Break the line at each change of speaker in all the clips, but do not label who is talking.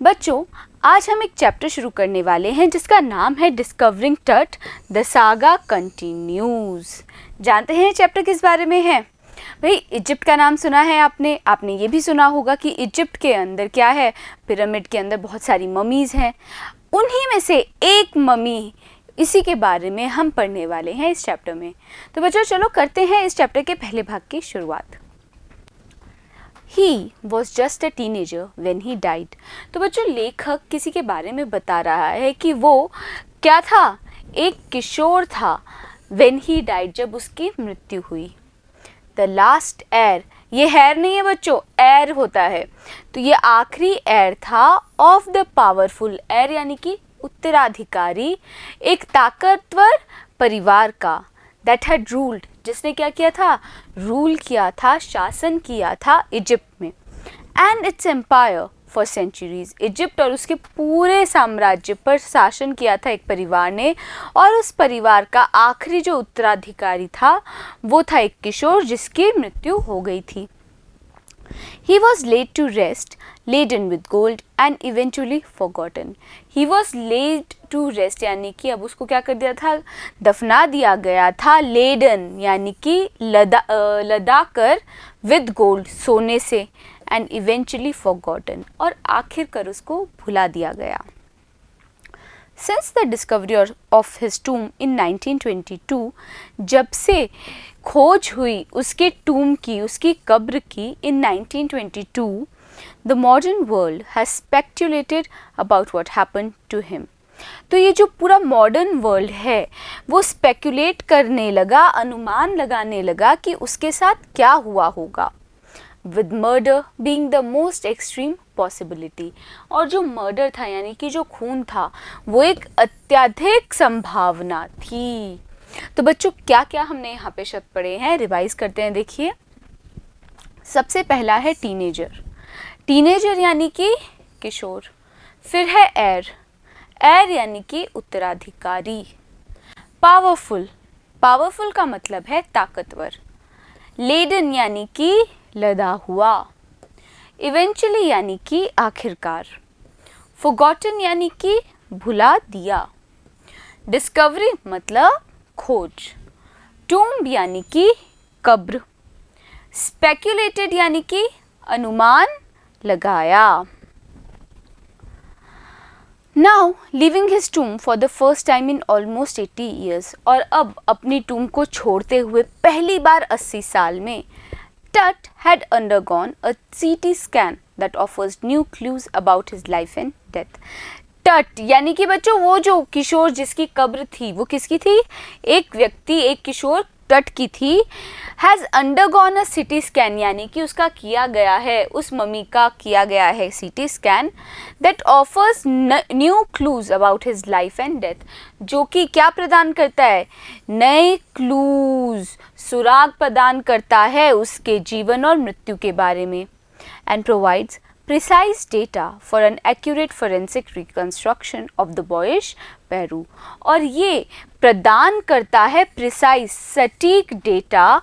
बच्चों, आज हम एक चैप्टर शुरू करने वाले हैं जिसका नाम है डिस्कवरिंग टट, द सागा कंटिन्यूज। जानते हैं चैप्टर किस बारे में है? भाई, इजिप्ट का नाम सुना है आपने ये भी सुना होगा कि इजिप्ट के अंदर क्या है, पिरामिड के अंदर बहुत सारी ममीज़ हैं। उन्हीं में से एक ममी, इसी के बारे में हम पढ़ने वाले हैं इस चैप्टर में। तो बच्चों चलो करते हैं इस चैप्टर के पहले भाग की शुरुआत। He was just a teenager when he died। तो बच्चों लेखक किसी के बारे में बता रहा है कि वो क्या था, एक किशोर था। when he died, जब उसकी मृत्यु हुई। the last heir, ये हेयर नहीं है बच्चों, एयर होता है। तो ये आखिरी एयर था ऑफ द पावरफुल, एयर यानी कि उत्तराधिकारी, एक ताकतवर परिवार का। दैट हैड रूल्ड, जिसने क्या किया था, रूल किया था, शासन किया था इजिप्ट में। And its empire for centuries, Egypt और उसके पूरे साम्राज्य पर शासन किया था एक परिवार ने। और उस परिवार का आखिरी जो उत्तराधिकारी था वो था एक किशोर जिसकी मृत्यु हो गई थी। He was laid to rest, laden with gold and eventually forgotten। He was laid to rest यानी कि अब उसको क्या कर दिया था, दफना दिया गया था। laden यानी कि लदा कर, with gold सोने से, and eventually forgotten और आखिरकार उसको भुला दिया गया। Since the discovery of his tomb in 1922, जब से खोज हुई उसके टूम की, उसकी कब्र की in 1922, the modern world has speculated about what happened to him। तो ये जो पूरा मॉडर्न वर्ल्ड है वो स्पेकुलेट करने लगा, अनुमान लगाने लगा कि उसके साथ क्या हुआ होगा। with murder being the most extreme possibility, और जो मर्डर था यानी कि जो खून था वो एक अत्यधिक संभावना थी। तो बच्चों क्या क्या हमने यहाँ पे शब्द पढ़े हैं, रिवाइज करते हैं। देखिए, सबसे पहला है टीनेजर। टीनेजर यानी कि किशोर। फिर है एयर, एयर यानी कि उत्तराधिकारी। पावरफुल, पावरफुल का मतलब है ताकतवर। लेडन यानी कि लदा हुआ। इवेंचुअली यानी कि आखिरकार। फॉरगॉटन यानी कि भुला दिया। डिस्कवरी मतलब खोज। टूम्ब यानी कि कब्र। स्पेक्युलेटेड यानी कि अनुमान लगाया। Now leaving his tomb for the first time in almost 80 years, और अब अपनी टूम को छोड़ते हुए पहली बार 80 साल में, Tut had undergone a CT scan that offers new clues about his life and death। टट यानी कि बच्चों वो जो किशोर जिसकी कब्र थी वो किसकी थी, एक व्यक्ति, एक किशोर टट की थी। Has undergone a CT scan यानी कि उसका किया गया है, उस मम्मी का किया गया है CT scan. That offers new clues about his life and death, जो कि क्या प्रदान करता है, नए क्लूज, सुराग प्रदान करता है उसके जीवन और मृत्यु के बारे में। And provides precise data for an accurate forensic reconstruction of the boyish Peru, और ये प्रदान करता है प्रिसाइज, सटीक डेटा।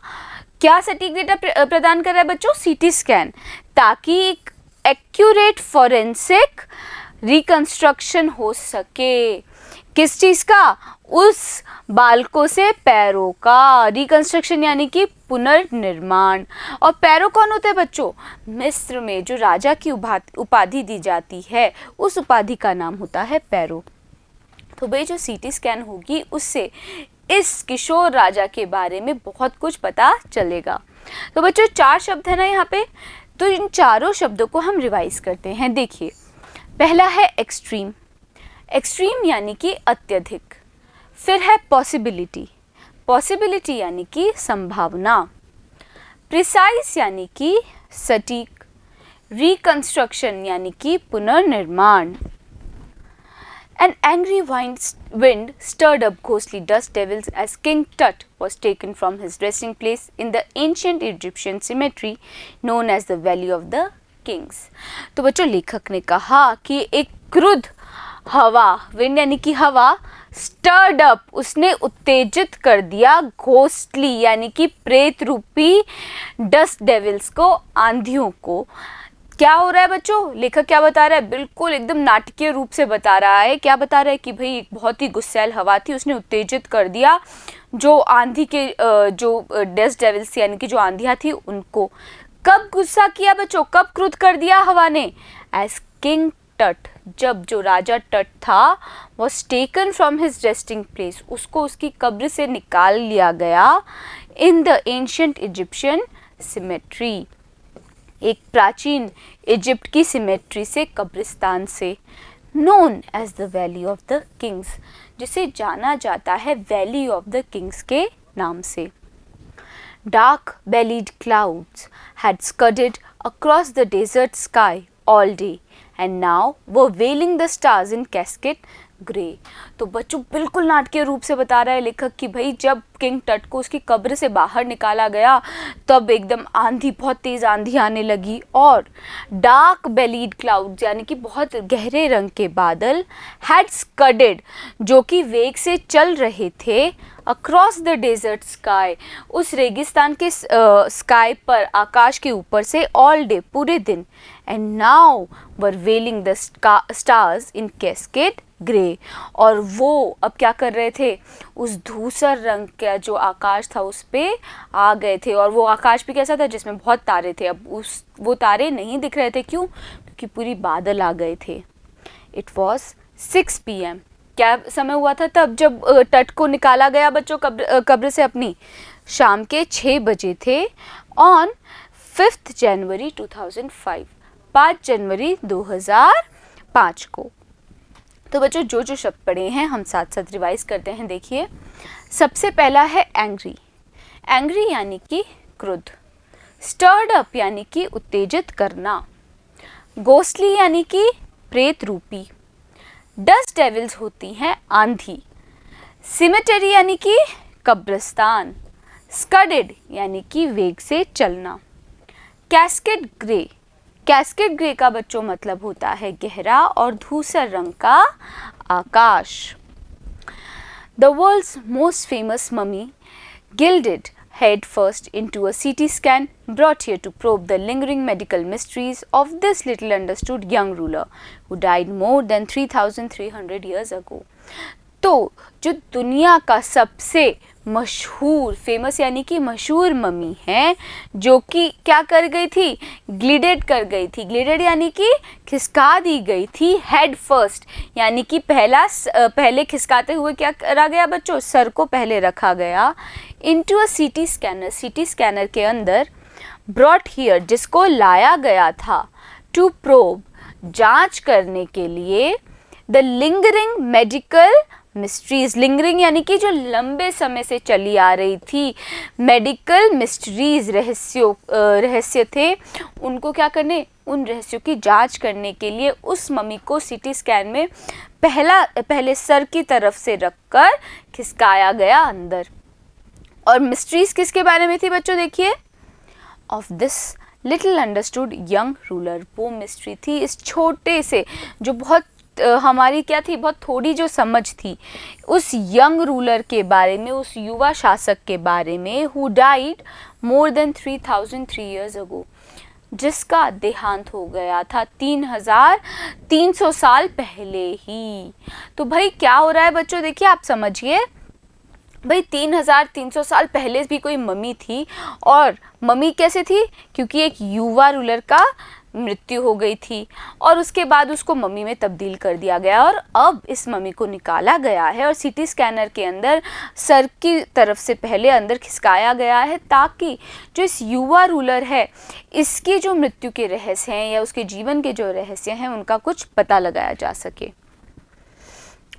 क्या सटीक डेटा प्रदान कर रहा है बच्चों, सीटी स्कैन, ताकि एक एक्यूरेट फोरेंसिक रिकंस्ट्रक्शन हो सके। किस चीज़ का, उस बालकों से पैरों का। रिकंस्ट्रक्शन यानी कि पुनर्निर्माण। और पैरों कौन होते हैं बच्चों, मिस्र में जो राजा की उपाधि दी जाती है उस उपाधि का नाम होता है पैरों। तो भाई जो सीटी स्कैन होगी उससे इस किशोर राजा के बारे में बहुत कुछ पता चलेगा। तो बच्चों 4 शब्द है ना यहाँ पे, तो इन चारों शब्दों को हम रिवाइज करते हैं। देखिए, पहला है एक्सट्रीम, एक्सट्रीम यानी कि अत्यधिक। फिर है पॉसिबिलिटी, पॉसिबिलिटी यानी कि संभावना। प्रिसाइज यानी कि सटीक। रिकंस्ट्रक्शन यानी कि पुनर्निर्माण। An angry wind stirred up ghostly dust devils as King Tut was taken from his resting place in the ancient Egyptian cemetery known as the Valley of the Kings। तो बच्चों लेखक ने कहा कि एक क्रुद्ध हवा, विंड यानी कि हवा, स्टर्ड अप, उसने उत्तेजित कर दिया, घोस्टली यानी कि प्रेत रूपी, डस्ट डेविल्स को, आंधियों को, क्या हो रहा है बच्चों, लेखक क्या बता रहा है, बिल्कुल एकदम नाटकीय रूप से बता रहा है। क्या बता रहा है कि भाई एक बहुत ही गुस्सैल हवा थी, उसने उत्तेजित कर दिया जो आंधी के जो डस्ट डेविल्स यानी कि जो आंधियाँ थी उनको। कब गुस्सा किया बच्चों, कब क्रुद्ध कर दिया हवा ने? एज किंग टट, जब जो राजा टट था was taken from his resting place, उसको उसकी कब्र से निकाल लिया गया in the ancient Egyptian cemetery, एक प्राचीन इजिप्ट की सिमेट्री से, कब्रिस्तान से, known as the Valley of the Kings, जिसे जाना जाता है वैली ऑफ द किंग्स के नाम से। Dark bellied clouds had scudded across the desert sky all day and now were veiling the stars in cascade grey. तो बच्चों बिल्कुल नाटकीय रूप से बता रहा है लेखक कि भाई जब किंग टट को उसकी कब्र से बाहर निकाला गया तब एकदम आंधी, बहुत तेज आंधी आने लगी, और डार्क बेलीड क्लाउड्स यानी कि बहुत गहरे रंग के बादल, हैड स्कडेड जो कि वेग से चल रहे थे, अक्रॉस द डेजर्ट स्काई उस रेगिस्तान के स्काई पर, आकाश के ऊपर से, ऑल डे पूरे दिन, and now were wailing the stars in cascade grey, और वो अब क्या कर रहे थे, उस धूसर रंग का जो आकाश था उस पे आ गए थे। और वो आकाश भी कैसा था, जिसमें बहुत तारे थे। अब वो तारे नहीं दिख रहे थे, क्यों? क्योंकि पूरी बादल आ गए थे। इट वॉज 6 PM, क्या समय हुआ था तब जब टट को निकाला गया बच्चों कब्र से अपनी? शाम के 6 बजे थे, ऑन 5 जनवरी 2005, 5 जनवरी 2005 को। तो बच्चों जो जो शब्द पढ़े हैं हम साथ साथ रिवाइज करते हैं। देखिए, सबसे पहला है एंग्री। एंग्री यानी कि क्रुद्ध, स्टर्ड अप यानी कि उत्तेजित करना, गोस्टली यानी कि प्रेत रूपी, डस्ट डेविल्स होती हैं आंधी, सिमेटरी यानी कि कब्रिस्तान, स्कडेड यानी कि वेग से चलना, कैस्केड ग्रे। कैस्केड ग्रे का बच्चों मतलब होता है गहरा और धूसर रंग का आकाश। The world's most famous mummy gilded head first into a CT scan brought here to probe the lingering medical mysteries of this little understood young ruler who died more than 3,300 years ago। तो जो दुनिया का सबसे मशहूर, famous यानी कि मशहूर mummy है, जो कि क्या कर गई थी, ग्लिडेड कर गई थी। ग्लिडेड यानी कि खिसका दी गई थी, हेड फर्स्ट यानी कि पहले खिसकाते हुए क्या करा गया बच्चों, सर को पहले रखा गया, इनटू अ सीटी स्कैनर, सीटी स्कैनर के अंदर, ब्रॉट हियर जिसको लाया गया था, टू प्रोब जांच करने के लिए, the lingering medical mysteries. Lingering यानी कि जो लंबे समय से चली आ रही थी, मेडिकल मिस्ट्रीज रहस्य थे, उनको क्या करने, उन रहस्यों की जांच करने के लिए उस मम्मी को सीटी स्कैन में पहले सर की तरफ से रखकर खिसकाया गया अंदर। और मिस्ट्रीज किसके बारे में थी बच्चों, देखिए, of this little understood young ruler. वो मिस्ट्री थी इस छोटे से, जो बहुत हमारी क्या थी, बहुत थोड़ी जो समझ थी, उस यंग रूलर के बारे में, उस युवा शासक के बारे में, who died more than 3,003 years ago, जिसका देहांत हो गया था 3,300 साल पहले ही। तो भाई क्या हो रहा है बच्चों, देखिए आप समझिए, भाई 3,300 साल पहले भी कोई मम्मी थी, और मम्मी कैसे थी, क्योंकि एक युवा रूलर का मृत्यु हो गई थी और उसके बाद उसको मम्मी में तब्दील कर दिया गया, और अब इस मम्मी को निकाला गया है और सीटी स्कैनर के अंदर सर की तरफ से पहले अंदर खिसकाया गया है, ताकि जो इस युवा रूलर है इसकी जो मृत्यु के रहस्य हैं या उसके जीवन के जो रहस्य हैं उनका कुछ पता लगाया जा सके।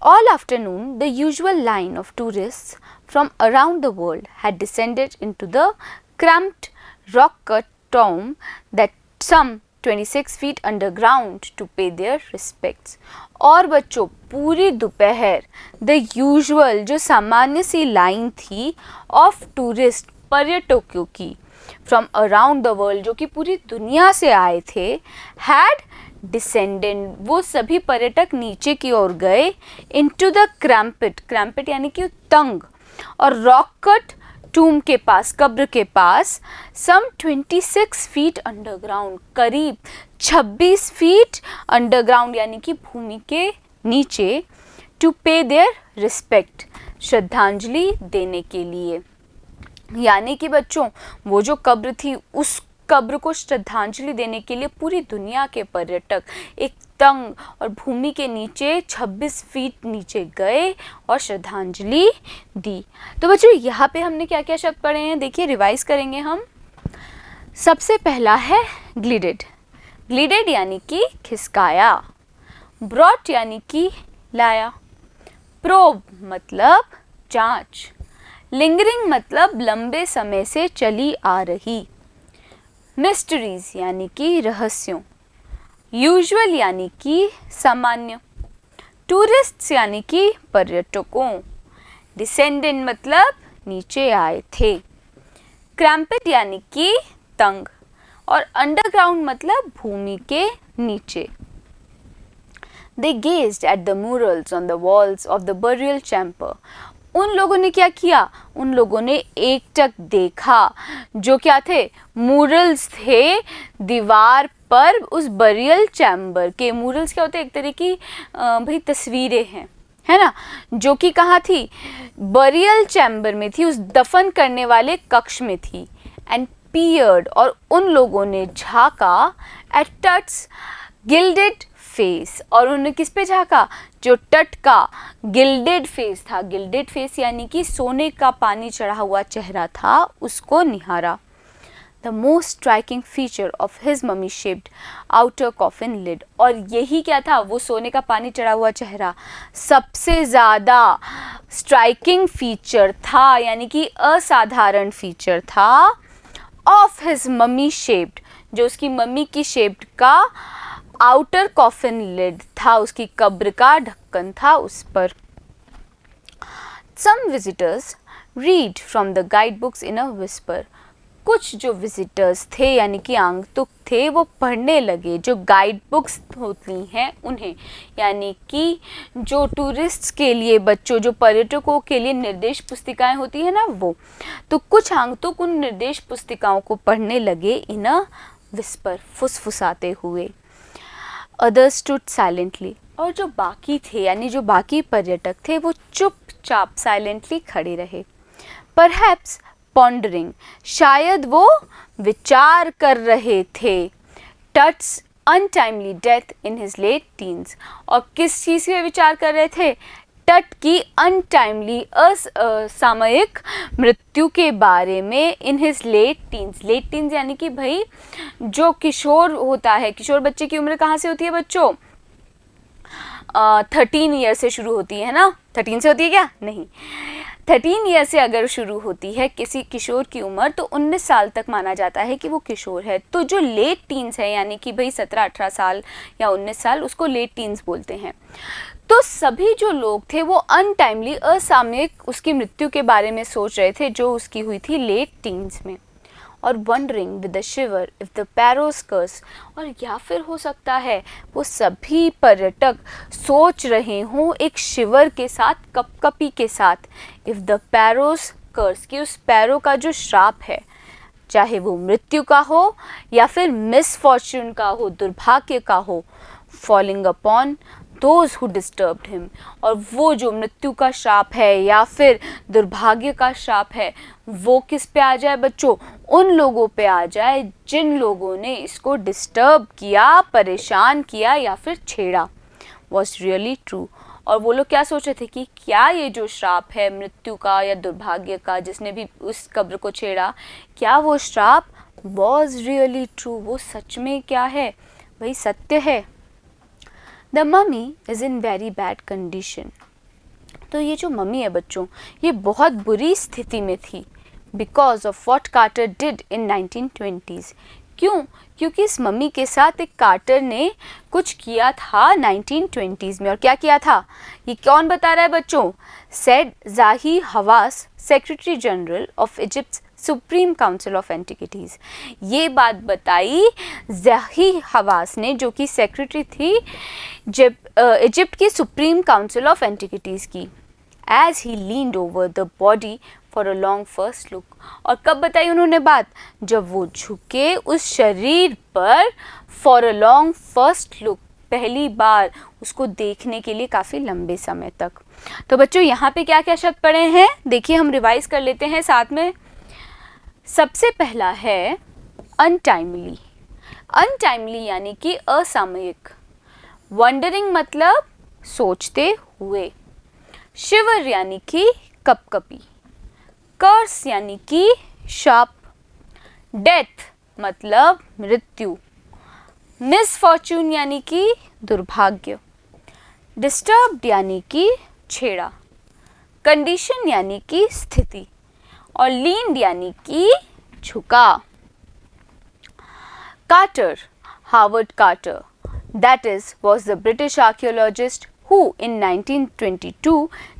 All afternoon, the usual line of tourists from around the world had descended into the cramped rock-cut tomb that some 26 feet underground to pay their respects। और बच्चों पूरी दोपहर the usual जो सामान्य सी लाइन थी of tourist पर्यटकों की from around the world जो कि पूरी दुनिया से आए थे, had descended, वो सभी पर्यटक नीचे की ओर गए, into the cramped यानी कि तंग, और rock cut टूम के पास, कब्र के पास, सम 26 फीट अंडरग्राउंड, करीब 26 फीट अंडरग्राउंड यानी कि भूमि के नीचे, टू पे देयर रिस्पेक्ट, श्रद्धांजलि देने के लिए। यानी कि बच्चों वो जो कब्र थी, उस कब्र को श्रद्धांजलि देने के लिए पूरी दुनिया के पर्यटक एक तंग और भूमि के नीचे 26 फीट नीचे गए और श्रद्धांजलि दी। तो बच्चों यहाँ पे हमने क्या क्या शब्द पढ़े हैं, देखिए रिवाइज करेंगे हम। सबसे पहला है ग्लिडेड। ग्लिडेड यानी कि खिसकाया। ब्रॉट यानी कि लाया। प्रोब मतलब जांच। लिंगरिंग मतलब लंबे समय से चली आ रही। मिस्ट्रीज यानी कि रहस्यों। यूजुअल यानी कि सामान्य। टूरिस्ट्स यानी कि पर्यटकों। डिसेंडेंट मतलब नीचे आए थे। क्रैम्पेड यानी कि तंग। और अंडरग्राउंड मतलब भूमि के नीचे। They gazed at the murals on the walls of the burial chamber. उन लोगों ने क्या किया, उन लोगों ने एकटक देखा। जो क्या थे, मूरल्स थे दीवार पर उस बरियल चैम्बर के। मूरल्स क्या होते हैं, एक तरह की भाई तस्वीरें हैं, है ना, जो कि कहाँ थी, बरियल चैम्बर में थी, उस दफन करने वाले कक्ष में थी। एंड पियर्ड, और उन लोगों ने झाँका, एट टट्स गिल्डेड फेस, और उन्होंने किस पे झाँका, जो तट का गिल्डेड फेस था। गिल्डेड फेस यानी कि सोने का पानी चढ़ा हुआ चेहरा था, उसको निहारा। The most striking feature of his mummy shaped outer coffin lid, और यही क्या था, वो सोने का पानी चढ़ा हुआ चेहरा सबसे ज़्यादा स्ट्राइकिंग फीचर था, यानी कि असाधारण फीचर था ऑफ हिज ममी शेप्ड, जो उसकी मम्मी की शेप्ड का आउटर कॉफिन लिड था, उसकी कब्र का ढक्कन था उस पर। Some visitors read from the guidebooks in a whisper. कुछ जो विजिटर्स थे यानी कि आगंतुक थे, वो पढ़ने लगे जो गाइड बुक्स होती हैं उन्हें, यानी कि जो टूरिस्ट्स के लिए, बच्चों जो पर्यटकों के लिए निर्देश पुस्तिकाएं होती है ना, वो तो कुछ आगंतुक उन निर्देश पुस्तिकाओं को पढ़ने लगे इन अ विस्पर, फुसफुसाते हुए। अदर्स स्टूड साइलेंटली, और जो बाकी थे यानी जो बाकी पर्यटक थे वो चुपचाप साइलेंटली खड़े रहे। परहैप्स पॉन्डरिंग, शायद वो विचार कर रहे थे। Tut's untimely death in his late teens, और किस चीज़ पे विचार कर रहे थे, तट की अनटाइमली असामयिक मृत्यु के बारे में in his late teens. Late teens यानी कि भाई जो किशोर होता है, किशोर बच्चे की उम्र कहाँ से होती है बच्चों, 13 ईयर से शुरू होती है ना, 13 से होती है क्या, नहीं, 13 ईयर से अगर शुरू होती है किसी किशोर की उम्र, तो 19 साल तक माना जाता है कि वो किशोर है। तो जो लेट टीन्स है यानी कि भाई 17-18 साल या 19 साल, उसको लेट टीन्स बोलते हैं। तो सभी जो लोग थे वो अनटाइमली, असामयिक उसकी मृत्यु के बारे में सोच रहे थे जो उसकी हुई थी लेट टीन्स में। और wondering with the shiver if the pharaoh's curse, और या फिर हो सकता है वो सभी पर्यटक सोच रहे हों एक शिवर के साथ, कपकपी के साथ, इफ द पैरोस कर्स, कि उस पैरो का जो श्राप है, चाहे वो मृत्यु का हो या फिर मिसफॉर्च्यून का हो, दुर्भाग्य का हो, falling upon those who disturbed him, और वो जो मृत्यु का श्राप है या फिर दुर्भाग्य का श्राप है, वो किस पे आ जाए बच्चों, उन लोगों पे आ जाए जिन लोगों ने इसको डिस्टर्ब किया, परेशान किया या फिर छेड़ा। वॉज रियली ट्रू, और वो लोग क्या सोच रहे थे कि क्या ये जो श्राप है मृत्यु का या दुर्भाग्य का, जिसने भी उस कब्र को छेड़ा, क्या वो श्राप वॉज रियली ट्रू, वो सच में क्या है भाई, सत्य है। The mummy is in very bad condition, तो ये जो मम्मी है बच्चों, ये बहुत बुरी स्थिति में थी, because of what Carter did in 1920s। क्यों? क्योंकि इस मम्मी के साथ एक कार्टर ने कुछ किया था 1920s में। और क्या किया था, ये कौन बता रहा है बच्चों, said Zahi Hawass, secretary general of Egypt supreme council of antiquities. ये बात बताई ज़ाही हवास ने, जो कि सेक्रेटरी थी इजिप्ट की सुप्रीम काउंसिल ऑफ एंटिक्विटीज़ की। As he leaned over the body for a long first look. और कब बताई उन्होंने बात? जब वो झुके उस शरीर पर for a long first look, पहली बार उसको देखने के लिए काफ़ी लंबे समय तक। तो बच्चों यहाँ पे क्या क्या शब्द पढ़े हैं, देखिए हम रिवाइज कर लेते हैं साथ में। सबसे पहला है अनटाइमली। अनटाइमली यानी कि असामयिक। वंडरिंग मतलब सोचते हुए। शिवर यानी कि कपकपी। कर्स यानी कि शाप। डेथ मतलब मृत्यु। मिसफॉर्चून यानी कि दुर्भाग्य। डिस्टर्ब्ड यानी कि छेड़ा। कंडीशन यानी कि स्थिति। और लीन्ड यानी कि झुका। Carter, Howard Carter, that is, was the British archaeologist who in 1922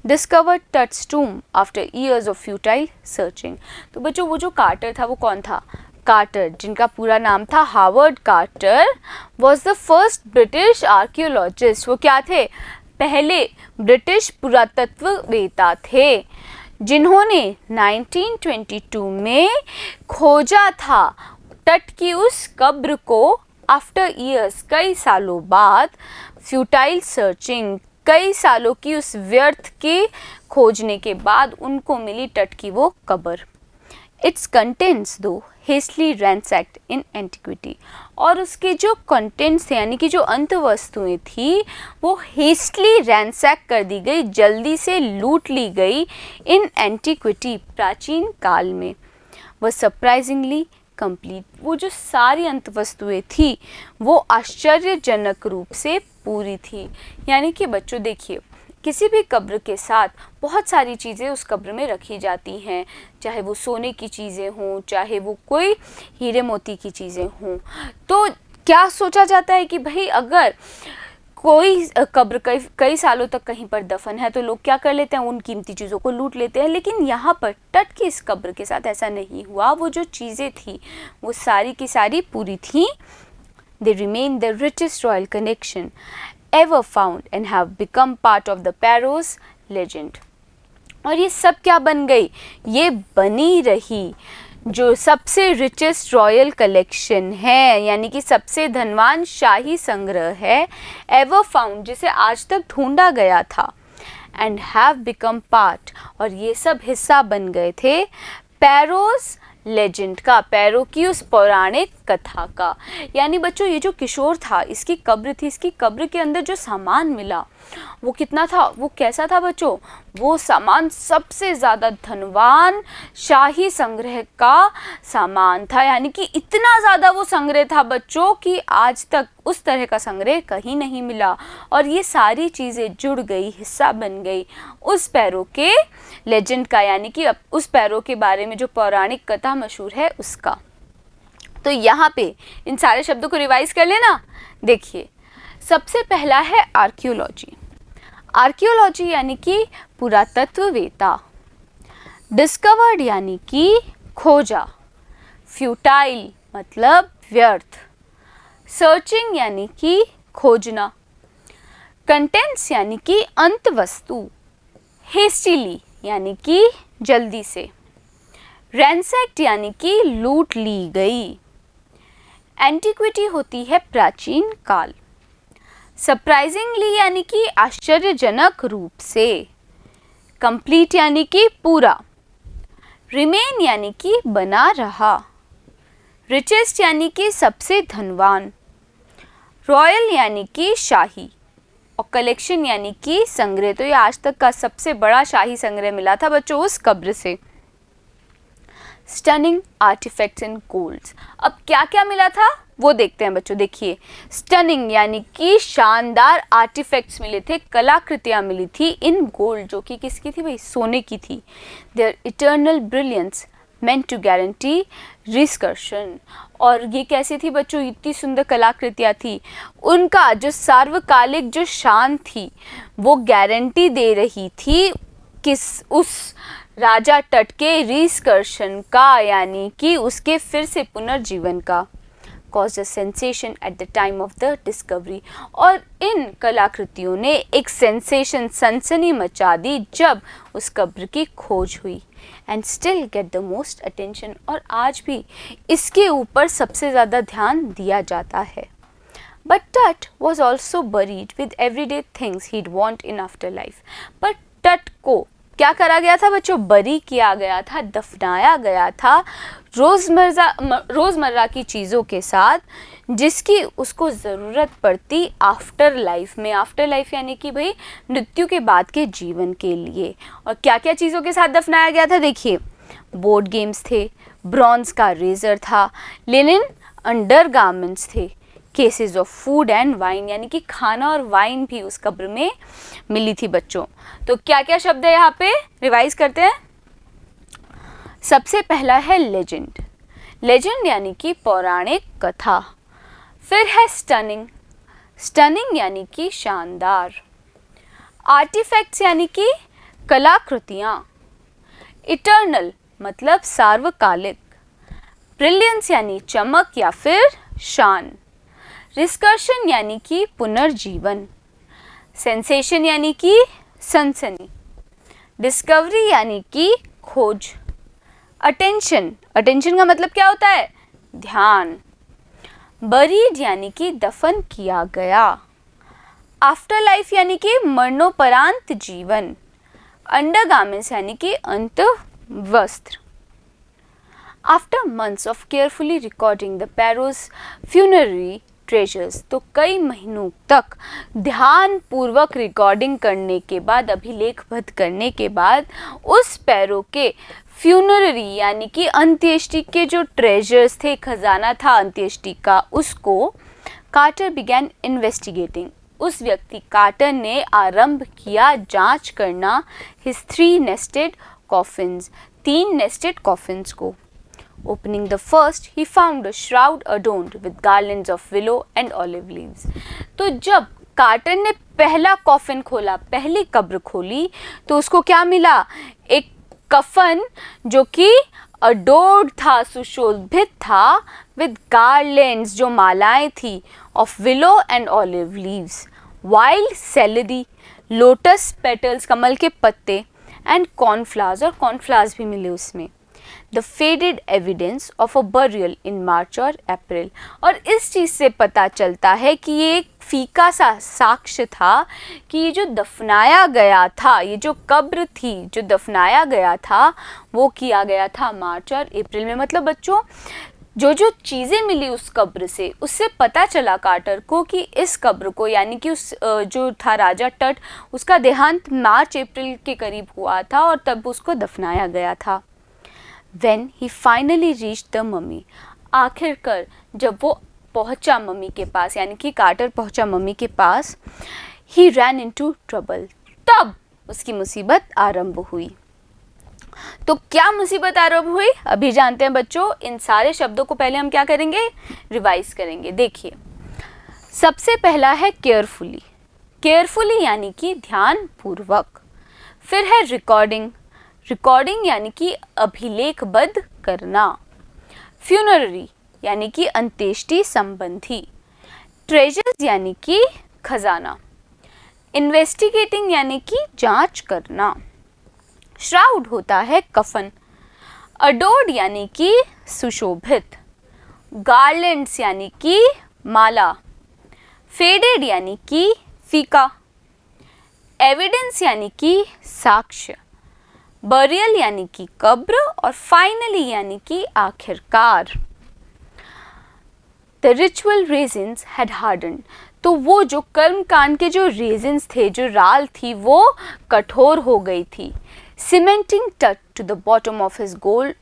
discovered Tut's tomb after years of futile searching. तो बच्चों वो जो कार्टर था वो कौन था? कार्टर, जिनका पूरा नाम था Howard Carter, was the first British archaeologist. वो क्या थे? पहले ब्रिटिश पुरातत्ववेत्ता थे जिन्होंने 1922 में खोजा था तट की उस कब्र को। आफ्टर ईयर्स, कई सालों बाद, फ्यूटाइल सर्चिंग, कई सालों की उस व्यर्थ के खोजने के बाद उनको मिली तट की वो कब्र। इट्स कंटेंट्स दो हेस्टली रैंसैक्ड इन एंटिक्विटी। और उसके जो कंटेंट्स थे यानी कि जो अंत वस्तुएं थी वो हेस्टली रैंसैक कर दी गई, जल्दी से लूट ली गई इन एंटिक्विटी, प्राचीन काल में। वह सरप्राइजिंगली कंप्लीट, वो जो सारी अंत वस्तुएं थी वो आश्चर्यजनक रूप से पूरी थी। यानी कि बच्चों देखिए, किसी भी कब्र के साथ बहुत सारी चीज़ें उस कब्र में रखी जाती हैं, चाहे वो सोने की चीज़ें हों, चाहे वो कोई हीरे मोती की चीज़ें हों। तो क्या सोचा जाता है कि भाई अगर कोई कब्र कई सालों तक कहीं पर दफन है तो लोग क्या कर लेते हैं, उन कीमती चीज़ों को लूट लेते हैं। लेकिन यहाँ पर तट की इस कब्र के साथ ऐसा नहीं हुआ। वो जो चीज़ें थी वो सारी की सारी पूरी थी। They remain the richest royal connection ever found and have become part of the Paros legend. और ये सब क्या बन गई? ये बनी रही जो सबसे रिचेस्ट रॉयल कलेक्शन है, यानी कि सबसे धनवान शाही संग्रह है, एवर फाउंड, जिसे आज तक ढूंढा गया था, एंड हैव बिकम पार्ट, और ये सब हिस्सा बन गए थे पैरोस लेजेंड का, पैरो की उस पौराणिक कथा का। यानी बच्चों ये जो किशोर था, इसकी कब्र थी, इसकी कब्र के अंदर जो सामान मिला वो कितना था, वो कैसा था बच्चों? वो सामान सबसे ज़्यादा धनवान शाही संग्रह का सामान था। यानी कि इतना ज़्यादा वो संग्रह था बच्चों कि आज तक उस तरह का संग्रह कहीं नहीं मिला। और ये सारी चीज़ें जुड़ गई, हिस्सा बन गई उस पैरो के लेजेंड का, यानी कि उस पैरो के बारे में जो पौराणिक कथा मशहूर है उसका। तो यहाँ पे इन सारे शब्दों को रिवाइज कर लेना। देखिए, सबसे पहला है आर्कियोलॉजी। आर्कियोलॉजी यानी कि पुरातत्ववेत्ता। डिस्कवर्ड यानी कि खोजा। फ्यूटाइल मतलब व्यर्थ। सर्चिंग यानी कि खोजना। कंटेंट्स यानी कि अंत वस्तु। हेस्टिली यानी कि जल्दी से। रैंसैक्ड यानी कि लूट ली गई। एंटिक्विटी होती है प्राचीन काल। सरप्राइजिंगली यानी कि आश्चर्यजनक रूप से। कंप्लीट यानी कि पूरा। रिमेन यानी कि बना रहा। रिचेस्ट यानी कि सबसे धनवान। रॉयल यानी कि शाही। और कलेक्शन यानी कि संग्रह। तो ये आज तक का सबसे बड़ा शाही संग्रह मिला था बच्चों उस कब्र से। स्टनिंग आर्टिफैक्ट्स इन गोल्ड्स। अब क्या क्या मिला था वो देखते हैं बच्चों। देखिए, स्टनिंग यानी कि शानदार आर्टिफैक्ट्स मिले थे, कलाकृतियाँ मिली थी इन गोल्ड, जो कि किसकी थी भाई? सोने की थी। Their eternal brilliance meant to guarantee resurrection. और ये कैसी थी बच्चों? इतनी सुंदर कलाकृतियाँ थी, उनका जो सार्वकालिक जो शान थी वो गारंटी दे रही थी किस? उस राजा तट के रिस्कर्शन का, यानी कि उसके फिर से पुनर्जीवन का। caused a sensation at the time of the discovery. और इन कलाकृतियों ने एक सेंसेशन, सनसनी मचा दी जब उस कब्र की खोज हुई. And still get the most attention. और आज भी इसके ऊपर सबसे ज़्यादा ध्यान दिया जाता है. But Tut was also buried with everyday things he'd want in afterlife. पर Tut को क्या करा गया था बच्चों? बरी किया गया था, दफनाया गया था रोज़मर्रा की चीज़ों के साथ जिसकी उसको ज़रूरत पड़ती आफ्टर लाइफ में. आफ्टर लाइफ यानी कि भाई मृत्यु के बाद के जीवन के लिए. और क्या क्या चीज़ों के साथ दफनाया गया था? देखिए, बोर्ड गेम्स थे, ब्रॉन्ज का रेजर था, लिनन अंडर गारमेंट्स थे, cases of food and wine यानी कि खाना और वाइन भी उस कब्र में मिली थी बच्चों. तो क्या क्या शब्द है यहाँ पे? रिवाइज करते हैं. सबसे पहला है लेजेंड. लेजेंड यानी कि पौराणिक कथा. फिर है स्टनिंग. स्टनिंग यानी कि शानदार. आर्टिफैक्ट्स यानी कि कलाकृतियाँ. इटर्नल मतलब सार्वकालिक. ब्रिलियंस यानी चमक या फिर शान. रिस्कर्शन यानी कि पुनर्जीवन. सेंसेशन यानी कि सनसनी. डिस्कवरी यानी कि खोज. अटेंशन, अटेंशन का मतलब क्या होता है? ध्यान. बरीड यानी कि दफन किया गया. आफ्टर लाइफ यानी कि मरणोपरांत जीवन. अंडरगारमेंट्स यानी कि अंत वस्त्र. After months of carefully recording the Pharaoh's funerary treasures, तो कई महीनों तक ध्यान पूर्वक रिकॉर्डिंग करने के बाद, अभिलेखबद्ध करने के बाद उस पैरो के फ्यूनररी यानी कि अंत्येष्टि के जो ट्रेजर्स थे, खजाना था अंत्येष्टि का, उसको कार्टर बिगैन इन्वेस्टिगेटिंग. उस व्यक्ति कार्टर ने आरंभ किया जांच करना his 3 nested coffins, 3 nested coffins को. Opening the first, he found a shroud adorned with garlands of willow and olive leaves. तो जब कार्टर ने पहला कॉफिन खोला, पहली कब्र खोली, तो उसको क्या मिला? एक कफन जो कि अडोर्ड था, सुशोभित था, विद गार्लैंड्स जो मालाएं थी, of willow and olive leaves, wild celery, lotus petals कमल के पत्ते, एंड कॉर्नफ्लावर्स, और कॉर्नफ्लावर्स भी मिले उसमें. The faded evidence of a burial in March और April. और इस चीज़ से पता चलता है कि ये एक फीका सा साक्ष्य था कि ये जो दफनाया गया था, ये जो कब्र थी जो दफनाया गया था, वो किया गया था मार्च और अप्रैल में. मतलब बच्चों, जो जो चीज़ें मिली उस कब्र से, उससे पता चला कार्टर को कि इस कब्र को, यानी कि उस जो था राजा टट, उसका देहांत मार्च अप्रैल के करीब हुआ था और तब उसको दफनाया गया था. When he finally reached the mummy, आखिरकार जब वो पहुंचा मम्मी के पास, यानी कि कार्टर पहुंचा मम्मी के पास, he ran into trouble. तब उसकी मुसीबत आरंभ हुई. तो क्या मुसीबत आरंभ हुई अभी जानते हैं बच्चों. इन सारे शब्दों को पहले हम क्या करेंगे? रिवाइज करेंगे. देखिए, सबसे पहला है केयरफुली. केयरफुली यानी कि ध्यान पूर्वक. फिर है रिकॉर्डिंग. रिकॉर्डिंग यानी कि अभिलेखबद्ध करना. फ्यूनररी यानी कि अंत्येष्टि संबंधी. ट्रेजर्स यानी कि खजाना. इन्वेस्टिगेटिंग यानी कि जांच करना. श्राउड होता है कफन. अडोर्ड यानी कि सुशोभित. गार्लैंड्स यानी कि माला. फेडेड यानी कि फीका. एविडेंस यानी कि साक्ष्य. बरियल यानी कि कब्र, और फाइनली यानी कि आखिरकार. The ritual resins had harden. तो वो जो कर्मकांड के जो रेजिन्स थे, जो राल थी, वो कठोर हो गई थी. Cementing Tut to the bottom of his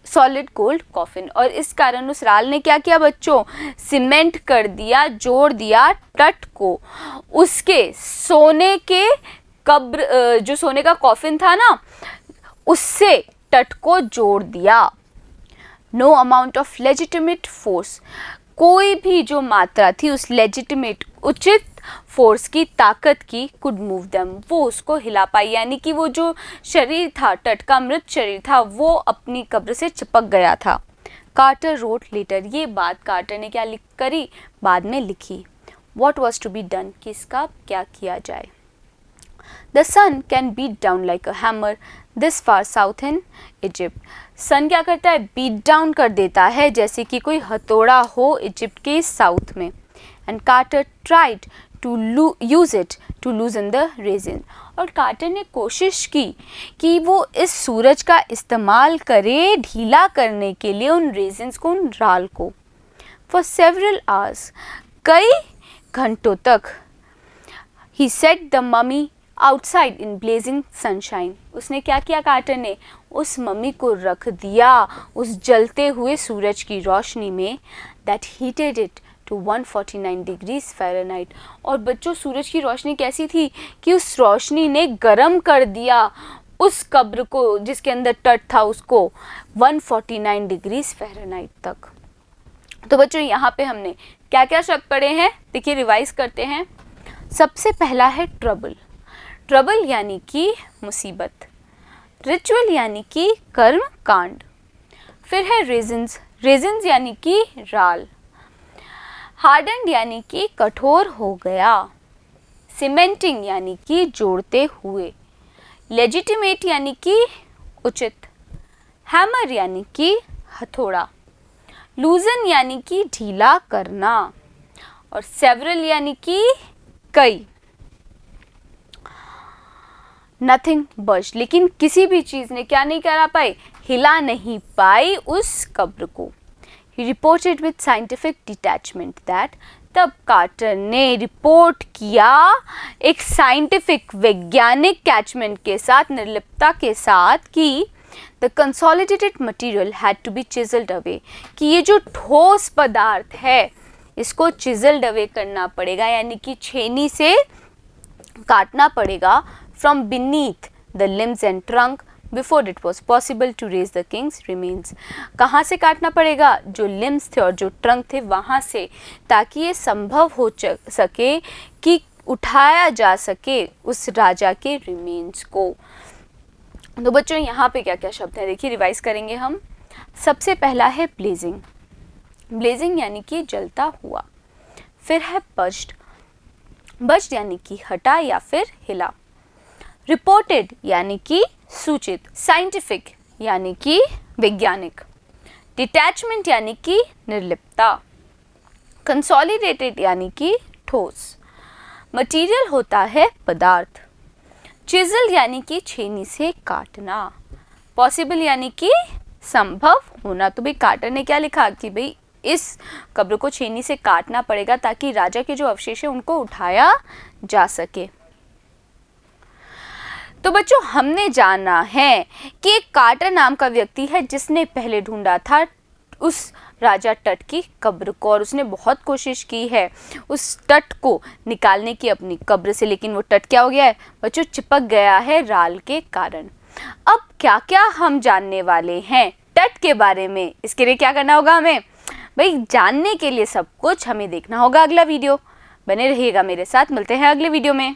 solid gold coffin. और इस कारण उस राल ने क्या किया बच्चों? सीमेंट कर दिया, जोड़ दिया टट को उसके सोने के कब्र, जो सोने का कॉफिन था ना, उससे टट को जोड़ दिया. No amount of legitimate force. कोई भी जो मात्रा थी उस लेजिटिमेट, उचित फोर्स की, ताकत की, कुड मूव देम, वो उसको हिला पाई. यानी कि वो जो शरीर था, टट का मृत शरीर था, वो अपनी कब्र से चिपक गया था. कार्टर रोट लेटर, ये बात कार्टर ने क्या करी, बाद में लिखी। What was to be done, कि इसका क्या किया जाए। The sun can beat down like a hammer this far south in Egypt. सन क्या करता है, बीट डाउन कर देता है जैसे कि कोई हथौड़ा हो इजिप्ट के साउथ में। And Carter tried to use it to loosen the resin, और कार्टर ने कोशिश की कि वो इस सूरज का इस्तेमाल करे ढीला करने के लिए उन रेजिन्स को, उन राल को। फॉर सेवरल आवर्स, कई घंटों तक, he set the mummy outside in blazing sunshine, उसने क्या किया, कार्टर ने उस मम्मी को रख दिया उस जलते हुए सूरज की रोशनी में। That heated it to 149 degrees Fahrenheit, और बच्चों सूरज की रोशनी कैसी थी कि उस रोशनी ने गर्म कर दिया उस कब्र को जिसके अंदर तट था उसको 149 डिग्रीज फ़ारेनहाइट तक। तो बच्चों यहाँ पे हमने क्या क्या शब्द पढ़े हैं, देखिए रिवाइज करते हैं। सबसे पहला है ट्रबल, ट्रबल यानी कि मुसीबत। रिचुअल यानी कि कर्म कांड। फिर है रेजिन्स, रेजिन्स यानी कि राल। हार्डन्ड यानी कि कठोर हो गया। सीमेंटिंग यानी कि जोड़ते हुए। लेजिटिमेट यानी कि उचित। हैमर यानी कि हथौड़ा। लूजन यानी कि ढीला करना, और सेवरल यानी कि कई। नथिंग बच, लेकिन किसी भी चीज़ ने क्या नहीं करा पाई, हिला नहीं पाई उस कब्र को। He reported with scientific detachment that, तब कार्टर ने रिपोर्ट किया एक साइंटिफिक वैज्ञानिक कैचमेंट के साथ, निर्लिप्तता के साथ, कि the consolidated material had to be chiselled away, कि ये जो ठोस पदार्थ है इसको चिजल्ड अवे करना पड़ेगा, यानी कि छेनी से काटना पड़ेगा। From beneath the limbs and trunk before it was possible to raise the king's remains, कहाँ से काटना पड़ेगा, जो लिम्स थे और जो ट्रंक थे वहाँ से, ताकि ये संभव हो सके कि उठाया जा सके उस राजा के रिमेन्स को। तो बच्चों यहाँ पे क्या क्या शब्द हैं, देखिए रिवाइज करेंगे हम। सबसे पहला है ब्लेजिंग, ब्लेजिंग यानी कि जलता हुआ। फिर है बज्ड, बज्ड यानी कि हटा या फिर हिला। रिपोर्टेड यानी कि सूचित। साइंटिफिक यानी कि वैज्ञानिक। डिटैचमेंट यानी कि निर्लिप्तता। कंसोलिडेटेड यानी कि ठोस। मटीरियल होता है पदार्थ। चिजल यानी कि छेनी से काटना। पॉसिबल यानी कि संभव होना। तो भाई कार्टर ने क्या लिखा कि भाई इस कब्र को छेनी से काटना पड़ेगा ताकि राजा के जो अवशेष है उनको उठाया जा सके। तो बच्चों हमने जाना है कि एक कार्टर नाम का व्यक्ति है जिसने पहले ढूंढा था उस राजा टट की कब्र को, और उसने बहुत कोशिश की है उस टट को निकालने की अपनी कब्र से, लेकिन वो टट क्या हो गया है बच्चों, चिपक गया है राल के कारण। अब क्या क्या हम जानने वाले हैं टट के बारे में, इसके लिए क्या करना होगा हमें भाई, जानने के लिए सब कुछ हमें देखना होगा अगला वीडियो। बने रहिएगा मेरे साथ, मिलते हैं अगले वीडियो में।